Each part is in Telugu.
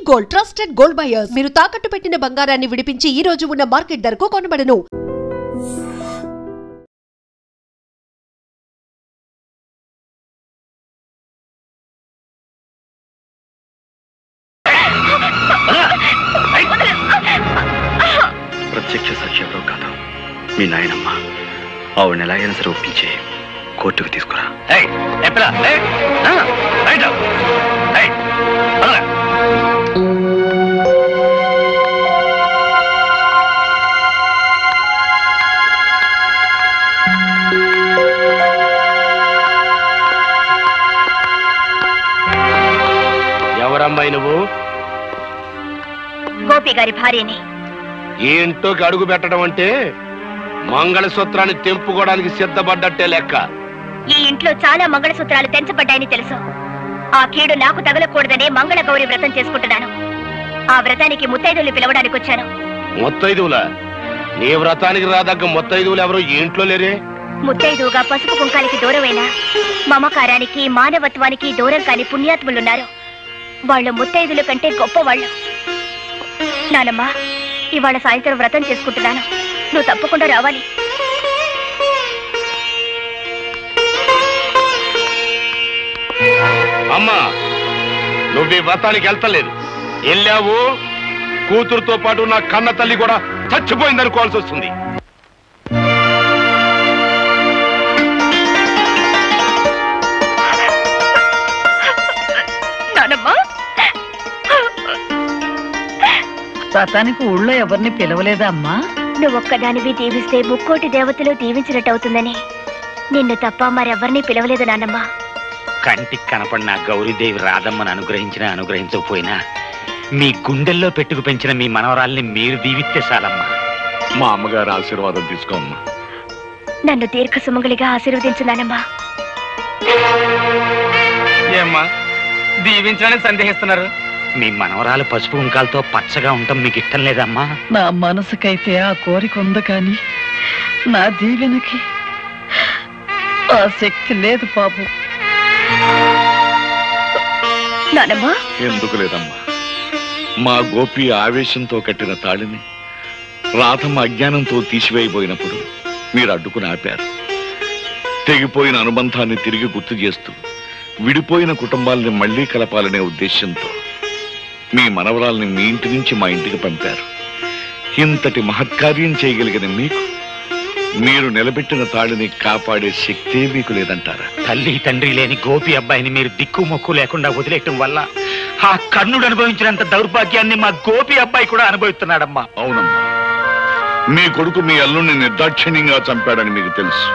Gold, trusted gold buyers. మీరు తాకట్టు పెట్టిన బంగారాన్ని విడిపించి ఈ రోజు ఉన్న మార్కెట్ ధరకు కొనబడను. ప్రత్యక్ష సాక్షి ఎవరో కాదు, మీ నాయనమ్మ. ఆవిడని ఎలాగైనా సరే ఒప్పించి కోర్టుకు తీసుకురా. ఎవరమ్మాయి నువ్వు? గోపి గారి భార్యని. ఈ ఇంట్లోకి అడుగు పెట్టడం అంటే మంగళసూత్రాన్ని తెంపుకోవడానికి సిద్ధపడ్డట్టే లెక్క. ఈ ఇంట్లో చాలా మంగళసూత్రాలు తెంచబడ్డాయని తెలుసు. ఆ కీడు నాకు తగలకూడదనే మంగళ గౌరి వ్రతం చేసుకుంటున్నాను. ఆ వ్రతానికి ముత్తైదువులు పిలవడానికి వచ్చాను. ముత్తైదువులా? నీ వ్రతానికి రాదగ్గ ముత్తైదువులు ఎవరు ఈ ఇంట్లో లేరే? ముత్తైదువుగా పసుపు కుంకాలకి దూరమైన, మమకారానికి మానవత్వానికి దూరం కాని పుణ్యాత్ములున్నారు. వాళ్ళు ముత్తైదుల కంటే గొప్పవాళ్ళు. నానమ్మ, ఇవాళ సాయంత్రం వ్రతం చేసుకుంటున్నాను. నువ్వు తప్పకుండా రావాలి. అమ్మా, నువ్వు ఈ వ్రతానికి వెళ్తలేదు. వెళ్ళావు, కూతురుతో పాటు నా కన్న తల్లి కూడా చచ్చిపోయిందనుకోవాల్సి వస్తుంది. వ్రతానికి ఊళ్ళో ఎవరిని పిలవలేదా అమ్మా? నువ్వొక్కదానివి దీవిస్తే ముక్కోటి దేవతలు దీవించినట్టు అవుతుందని నిన్ను తప్ప మరెవరిని పిలవలేదు నాన్నమ్మ. కంటికి కనపడిన గౌరీదేవి రాధమ్మను అనుగ్రహించినా అనుగ్రహించకపోయినా మీ గుండెల్లో పెట్టుకు పెంచిన మీ మనవరాల్ని మీరు దీవిస్తే చాలమ్మా. మా అమ్మగారు ఆశీర్వాదం తీసుకోమ్మా. నన్ను దీర్ఘ సుమంగళిగా ఆశీర్వదించున్నానమ్మా. ఏమ్మా దీవించాలని సందేహిస్తున్నారు? మీ మనవరాలు పసుపు కుంకాలతో పచ్చగా ఉండటం మీకు ఇష్టం లేదమ్మా? నా మనసుకైతే ఆ కోరిక ఉంది, కానీ నా దీవెనకి ఆ శక్తి లేదు బాబు. నానమ్మా, ఎందుకు లేదమ్మా? మా గోపి ఆవేశంతో కట్టిన తాళిని రాధమ్మ అజ్ఞానంతో తీసివేయబోయినప్పుడు మీరు అడ్డుకుని ఆపారు. తెగిపోయిన అనుబంధాన్ని తిరిగి గుర్తు చేస్తూ విడిపోయిన కుటుంబాలని మళ్లీ కలపాలనే ఉద్దేశంతో మీ మనవరాల్ని మీ ఇంటి నుంచి మా ఇంటికి పంపారు. ఇంతటి మహత్కార్యం చేయగలిగిన మీకు మీరు నిలబెట్టిన తాళిని కాపాడే శక్తే మీకు లేదంటారా? తల్లి తండ్రి లేని గోపి అబ్బాయిని మీరు దిక్కు మొక్కు లేకుండా వదిలేయటం వల్ల ఆ కర్ణుడు అనుభవించినంత దౌర్భాగ్యాన్ని మా గోపి అబ్బాయి కూడా అనుభవిస్తున్నాడమ్మా. అవునమ్మా, మీ కొడుకు మీ అల్లుడిని నిర్దాక్షిణ్యంగా చంపాడని మీకు తెలుసు.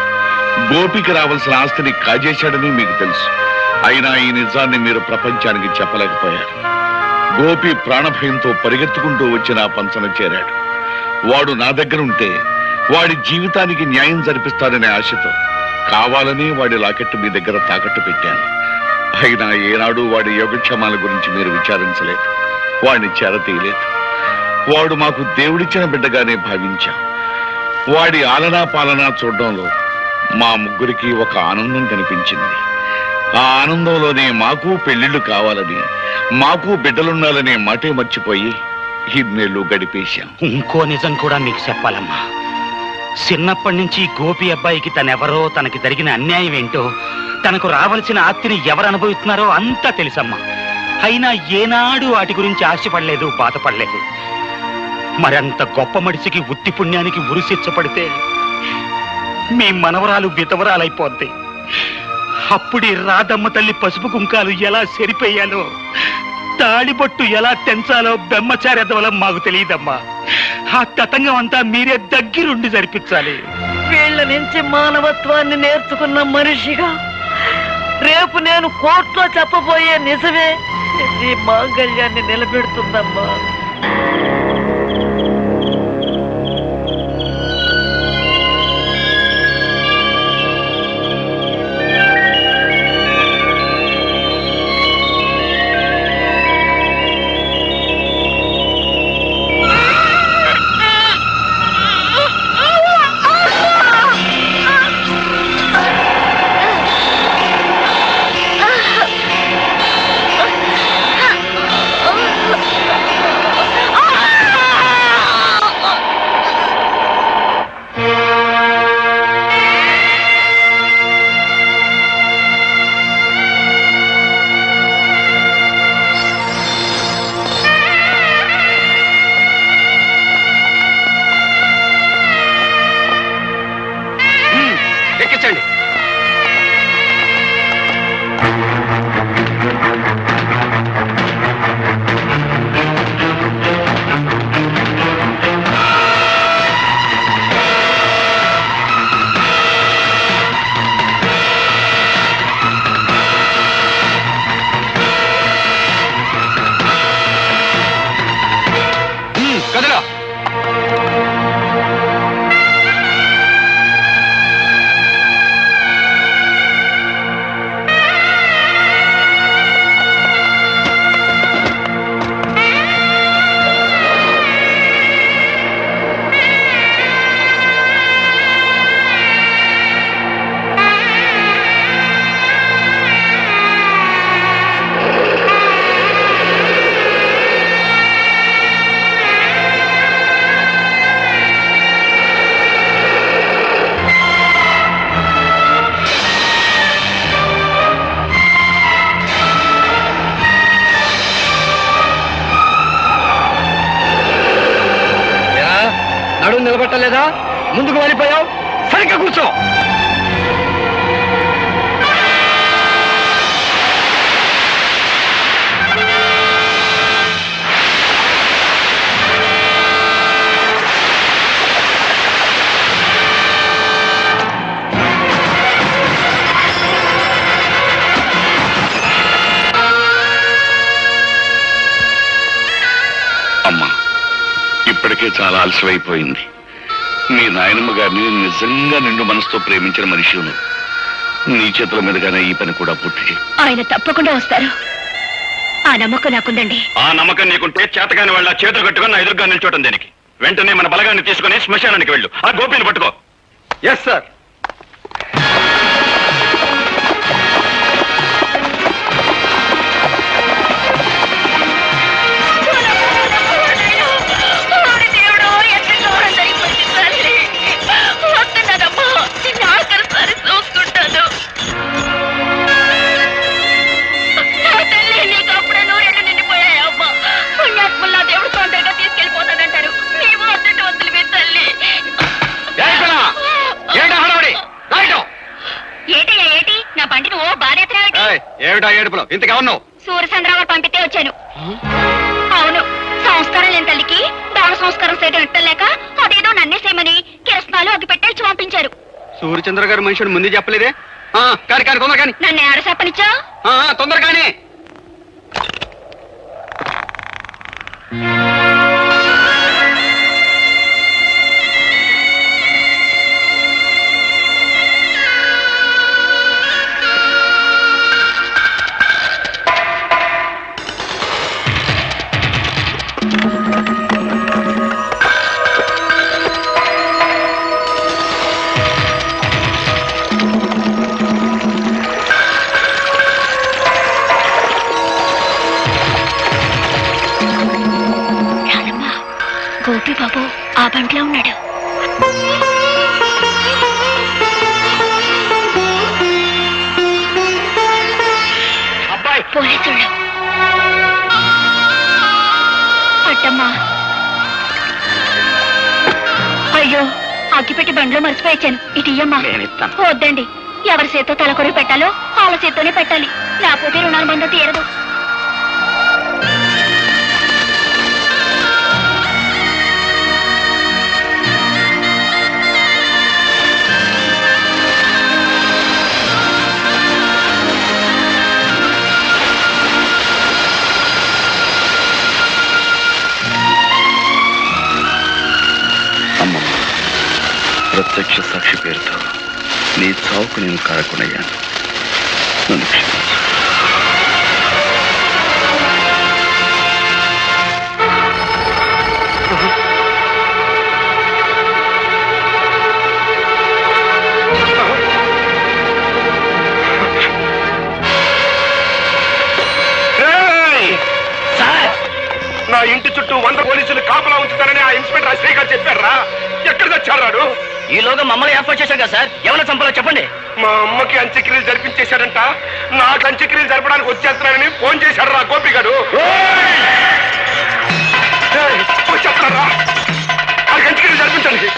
గోపికి రావాల్సిన ఆస్తిని కాజేశాడని మీకు తెలుసు. అయినా ఈ నిజాన్ని మీరు ప్రపంచానికి చెప్పలేకపోయారు. గోపి ప్రాణభయంతో పరిగెత్తుకుంటూ వచ్చి నా పంచన చేరాడు. వాడు నా దగ్గర ఉంటే వాడి జీవితానికి న్యాయం జరిపిస్తాడనే ఆశతో కావాలని వాడి లాకెట్టు మీ దగ్గర తాకట్టు పెట్టాను. అయినా ఏనాడు వాడి యోగక్షేమాల గురించి మీరు విచారించలేదు, వాడిని చేరతీయలేదు. వాడు మాకు దేవుడిచ్చిన బిడ్డగానే భావించాం. వాడి ఆలనా పాలనా చూడడంలో మా ముగ్గురికి ఒక ఆనందం కనిపించింది. ఆ ఆనందంలోనే మాకు పెళ్లిళ్లు కావాలని, మాకు బిడ్డలుండాలనే మాటే మర్చిపోయి ఇన్నేళ్లు గడిపేశాం. ఇంకో నిజం కూడా మీకు చెప్పాలమ్మా. చిన్నప్పటి నుంచి గోపి అబ్బాయికి తనెవరో, తనకి జరిగిన అన్యాయం ఏంటో, తనకు రావాల్సిన ఆస్తిని ఎవరు అనుభవిస్తున్నారో అంతా తెలుసమ్మా. అయినా ఏనాడు వాటి గురించి ఆశపడలేదు, బాధపడలేదు. మరంత గొప్ప మనిషికి ఉత్తి పుణ్యానికి ఉరిశిచ్చపడితే మీ మనవరాలు విధవరాలైపోద్ది. అప్పుడే రాధమ్మ తల్లి పసుపు కుంకాలు ఎలా సరిపోయాలో, తాళిబొట్టు ఎలా తెంచాలో బ్రహ్మచార్యత్వం మాకు తెలియదమ్మా. ఆ తతంగం అంతా మీరే దగ్గరుండి జరిపించాలి. వీళ్ళ నుంచి మానవత్వాన్ని నేర్చుకున్న మనిషిగా రేపు నేను కోర్టులో చెప్పబోయే నిజమే ఈ మాంగళ్యాన్ని నిలబెడుతుందమ్మా. కదలా. నడుము నిలబెట్టలేదా? ముందుకు వెళ్ళిపోయావు, సరిగ్గా కూర్చో. అమ్మా, ఇప్పటికే చాలా ఆలస్యమైపోయింది. మీ నాయనమ్మ గారిని నిజంగా నిండు మనసుతో ప్రేమించిన మనిషి నీ చేతుల మీదుగానే ఈ పని కూడా పూర్తి చేయి. ఆయన తప్పకుండా వస్తారు, ఆ నమ్మకం నాకుందండి. ఆ నమ్మకం నీకుంటే చేతగాని వాళ్ళ చేతులు కట్టుకుని నా ఎదురుగా నిల్చోవటం దేనికి? వెంటనే మన బలగాన్ని తీసుకుని శ్మశానానికి వెళ్ళు. ఆ గోపిని పట్టుకో. Yes sir. ఏమిటా ఏడుపులో? ఇంతగా ఉన్నావు? సూర్యచంద్రరావు పంపితే వచ్చాను. అవును, సంస్కారం లేని తల్లికి దాన సంస్కారం చేయడం ఎట్టలేక అదేదో నన్నే చేయమని కిరసనాలు అగ్గిపెట్టేసి పంపించారు. సూర్యచంద్ర గారు మనుషుడు ముందు చెప్పలేదే? కాని కాని తొందర కాని. నన్ను ఏడ చెప్పనిచ్చా? తొందర కాని. గోపి బాబు ఆ బంట్లో ఉన్నాడు. పోలీసులు. అట్టమ్మా, అయ్యో అగ్గిపెట్టి బండ్లో మర్చిపోయాను. ఇటు ఇయ్యమ్మా. వద్దండి, ఎవరి చేత్తో తలకొరి పెట్టాలో వాళ్ళ చేత్తోనే పెట్టాలి, లేకపోతే రుణాల బంధం తీరదు. ప్రత్యక్ష సాక్షి పేరుతో నీ చావుకు నేను కారకునయ్యాను. నన్ను క్షమించు. నా ఇంటి చుట్టూ 100 పోలీసులు కాపలా ఉంచుతారని ఆ ఇన్స్పెక్టర్ అశ్రీ గారు చెప్పారా? ఎక్కడ తెచ్చాడు? ఈలోగా మమ్మల్ని ఏర్పాటు చేశాం కదా సార్. ఎవరైనా చంపాలో చెప్పండి. మా అమ్మకి అంత్యక్రియలు జరిపించేశాడంట. నాకు అంత్యక్రియలు జరపడానికి వచ్చేస్తున్నానని ఫోన్ చేశాడు రా గోపి గారు. చెప్తారా? నాకు అంత్యక్రియలు జరిపించండి.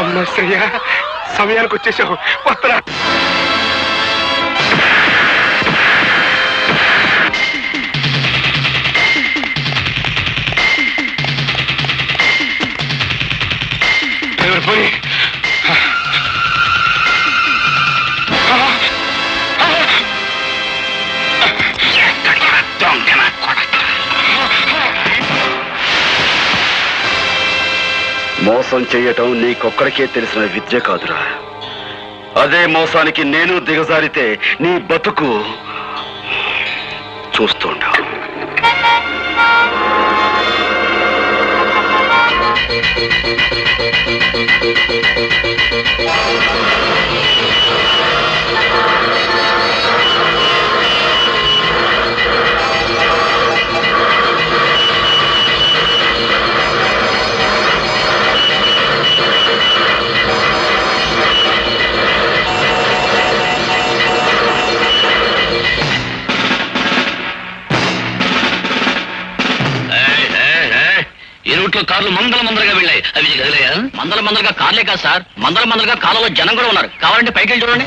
అమ్మ శ్రేయ, సమయానికి వచ్చేసావు. వస్తున్నా. పోయి మోసం చేయటం నీకొక్కడికే తెలిసిన విద్య కాదురా. అదే మోసానికి నేను దిగజారితే నీ బతుకు చూస్తుండా. ఈ రూట్లో కార్లు మందలుగా వెళ్ళాయి. అవి కదిలేయా? మందలుగా కార్లే కాదు సార్, మందలుగా కాలంలో జనం కూడా ఉన్నారు. కావాలంటే పైకి వెళ్ళి చూడండి.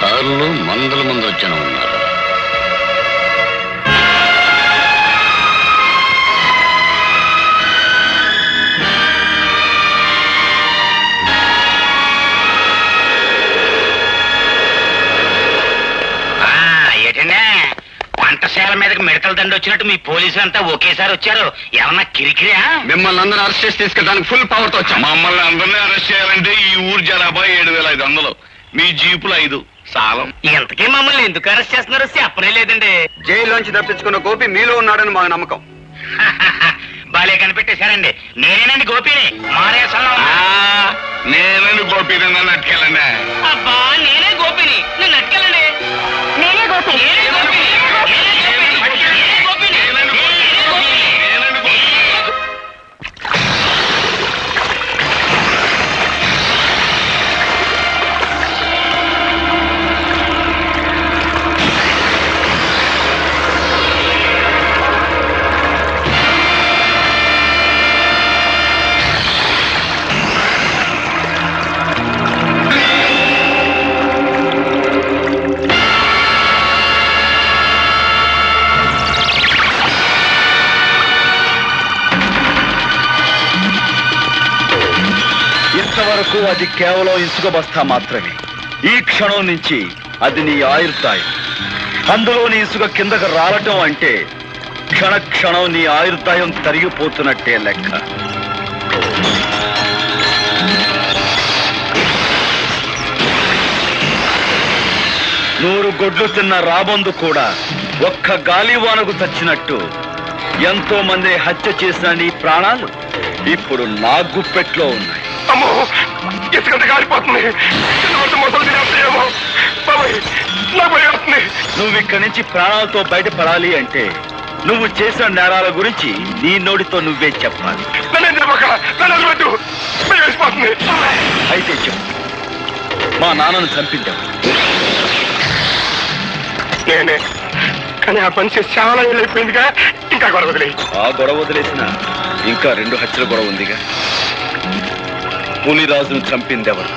కార్లు మందల జనం ఉన్నారు. ఏంటంటే వంటశాల మీదకి మిడతల దండి వచ్చినట్టు మీ పోలీసులు అంతా ఒకేసారి వచ్చారు. ఏమన్నా కిరికిరియా? మిమ్మల్ని అందరూ అరెస్ట్ చేసి తీసుకెళ్ళడానికి ఫుల్ పవర్ తో వచ్చాం. మమ్మల్ని అందరినీ అరెస్ట్ చేయాలంటే ఈ ఊరు జనాభా 7,500, మీ జీపులు 5 సాలం. ఇంతకీ మమ్మల్ని ఎందుకు అరెస్ట్ చేస్తున్నారో చెప్పనే లేదండి. జైల్లోంచి తప్పించుకున్న గోపి మీలో ఉన్నాడని మా నమ్మకం. బాలే కనిపెట్టేశారండి. నేనేనండి గోపిని. మారేసంలో నేనండి గోపి, నన్ను అట్టుకెళ్ళండి. అబ్బా నేనే గోపిని, నన్ను అట్టుకెళ్ళండి. నేనే గోపి. ఇంతవరకు అది కేవలం ఇసుక బస్తా మాత్రమే. ఈ క్షణం నుంచి అది నీ ఆయుర్దాయం. అందులోని ఇసుక కిందకు రావటం అంటే క్షణం నీ ఆయుర్దాయం తరిగిపోతున్నట్టే లెక్క. నూరు గొడ్లు తిన్న రాబందు కూడా ఒక్క గాలివానకు చచ్చినట్టు ఎంతో మంది హత్య చేసిన నీ ప్రాణాలు ఇప్పుడు నా గుప్పెట్లో ఉన్నాయి. అమ్మో, ఇసుకంత కాలిపోతుంది. మొదలు తినేస్తాయేమో బాబాయ్, నా భయం వస్తుంది. నువ్వు ఇక్కడి నుంచి ప్రాణాలతో బయటపడాలి అంటే నువ్వు చేసిన నేరాల గురించి నీ నోటితో నువ్వే చెప్పాలి. నన్ను చెప్పక, నన్ను వదిలిపెట్టు. భయం వేసిపోతుంది. అయితే చెప్పు, మా నాన్నను చంపించావు. నేనే, కానీ ఆ పని చేసి చాలా ఏళ్ళు అయిపోయిందిగా. ఇంకా గొడవ వదిలే. ఆ గొడవ వదిలేసిన ఇంకా 2 హత్యల గొడవ ఉందిగా. పులిరాజును చంపిందెవరు?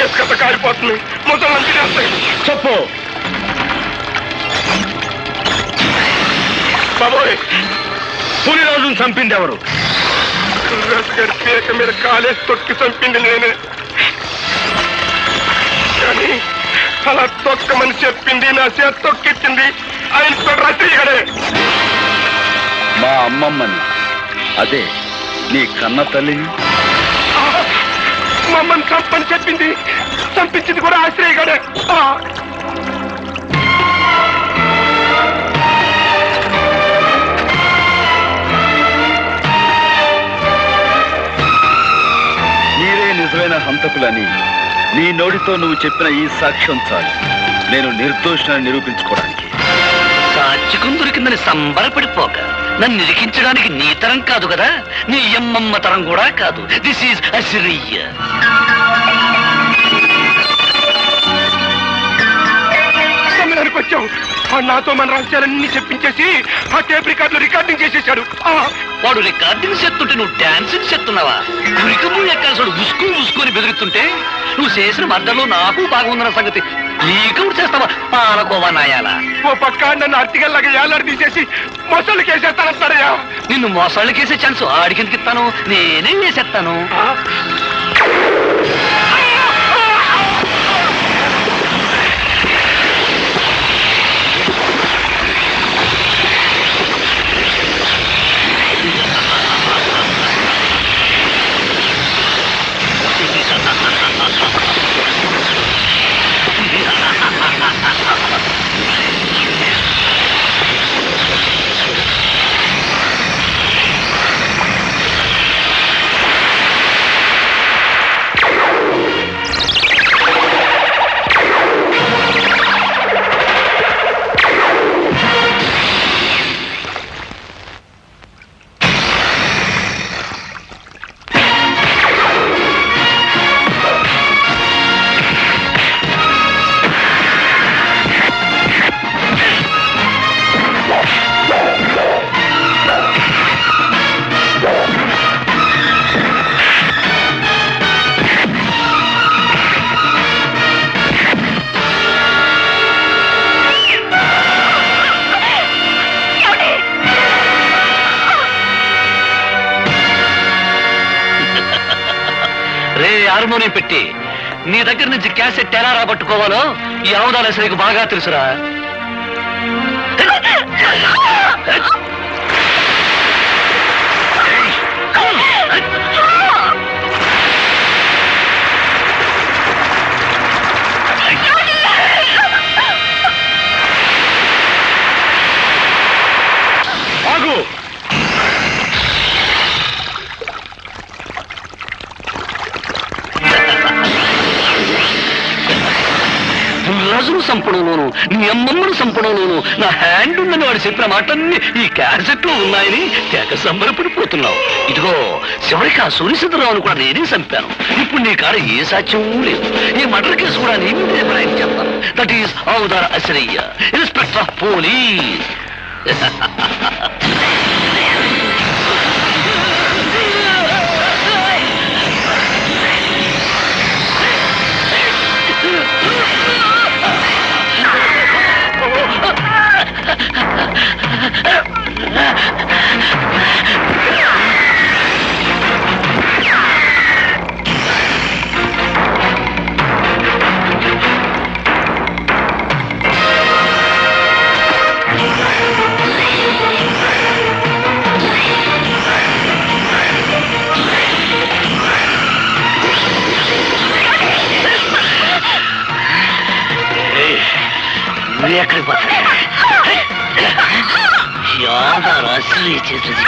ఇసుకంత కాలిపోతుంది. ముసలి తినేస్తాయి. చెప్పు. బాబోయ్, పులిరాజును చంపిందెవరు? గారి పీక మీద కాలేసి తొక్కి చంపింది నేనే. కానీ అలా తొక్కమని చెప్పింది, నా చేత తొక్కిచ్చింది ఆయన రచయిగడే. మా అమ్మమ్మని, అదే నీ కన్న తల్లిని. మమ్మల్ని చంపని చెప్పింది, చంపించింది కూడా ఆశ్రయగడే. మీరే నిజమైన హంతకులని నీ నోటితో నువ్వు చెప్పిన ఈ సాక్ష్యం చాలు నేను నిర్దోషాన్ని నిరూపించుకోవడానికి. సాక్షికం దొరికిందని సంబరపడిపోక నన్ను నిరికించడానికి నీ తరం కాదు కదా, నీ అమ్మమ్మ తరం కూడా కాదు. This is Assyria. సమయానికి వచ్చావు. నాతో మన రహస్యాలన్నీ చెప్పించేసి ఆ టేప్ రికార్డులో రికార్డింగ్ చేసేశాడు. వాడు రికార్డింగ్ చేస్తుంటే నువ్వు డాన్సింగ్ చేస్తున్నావా? కురికము ఎక్కాల్సాడు ఉసుకు ఉసుకొని బెదిరిస్తుంటే నువ్వు చేసిన మద్దలో నాకు బాగుందన్న సంగతి నీకు చేస్తావా? పాలకోవా నాయాలా. ఓ పక్క నన్ను అర్తిగల్లాగా ఏలాడి తీసేసి మొసళ్ళకి వేసేస్తానంటాడయ్యా. నిన్ను మోసాళ్ళకి వేసే ఛాన్స్ ఆడికిందుకు ఇస్తాను, నేనే వేసేస్తాను. హార్మోనియం పెట్టి నీ దగ్గర నుంచి క్యాసెట్ ఎలా రాబట్టుకోవాలో ఈ ఆముదాల నీకు బాగా తెలుసురా. రాజును సంపడంలోను నీ అమ్మమ్మను సంపడంలోను నా హ్యాండ్ ఉందని వాడు చెప్పిన మాటలన్నీ ఈ క్యాసెట్ లో ఉన్నాయని తెగ సంబరపడిపోతున్నావు. ఇదిగో చివరికి ఆ సూర్యచంద్రరావును కూడా నేనే చంపాను. ఇప్పుడు నీ కాడ ఏ సాక్ష్యం లేదు. ఈ మర్డర్ కేసు కూడా నీ మీదే బనాయించి చెప్తాను. దట్ ఈస్ ఆవుదార అశ్రయ్య, ఇన్స్పెక్టర్ ఆఫ్ పోలీస్. ఎక్కడికి పోతా అసలు చేసి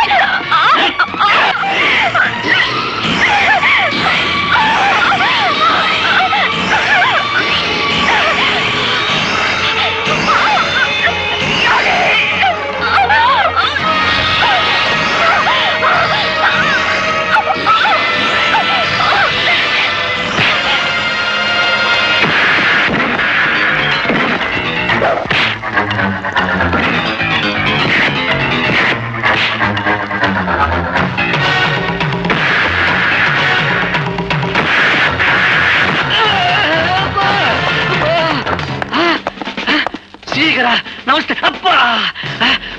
నమస్తే. అబ్బా,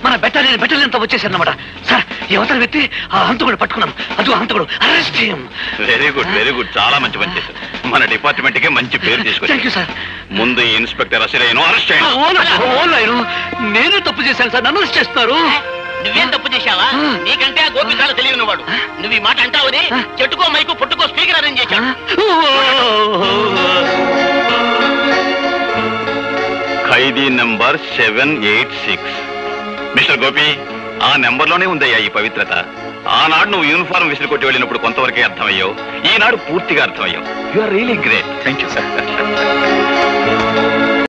మన బెటాలియన్ అంతా వచ్చేసారన్నమాట. సార్, ఈ అవతల వ్యక్తి ఆ హంతకుడు పట్టుకున్నాం. అదో హంతకుడు, అరెస్ట్ చేయం. వెరీ గుడ్, చాలా మంచి పని చేశారు. మన డిపార్ట్మెంట్ కే మంచి పేరు తీసుకొచ్చారు సార్. ముందు ఇన్స్పెక్టర్ అసిరయ్యను అరెస్ట్ చేయండి. నేనే తప్పు చేశాను సార్, నన్ను అరెస్ట్ చేస్తున్నారు. నువ్వేం తప్పు చేశావా? నీకంటే ఆ గోపి చాలా తెలియని వాడు. నువ్వు ఈ మాట అంటావని చెట్టుకో మైకు పుట్టుకో స్పీకర్ అరేంజ్ చేశాడు. ఖైదీ నంబర్ 786. మిస్టర్ గోపి, ఆ నెంబర్లోనే ఉందయ్యా ఈ పవిత్రత. ఆనాడు నువ్వు యూనిఫారం విసిరి కొట్టి వెళ్ళినప్పుడు కొంతవరకే అర్థమయ్యావు, ఈనాడు పూర్తిగా అర్థమయ్యావు. You are really great. Thank you sir.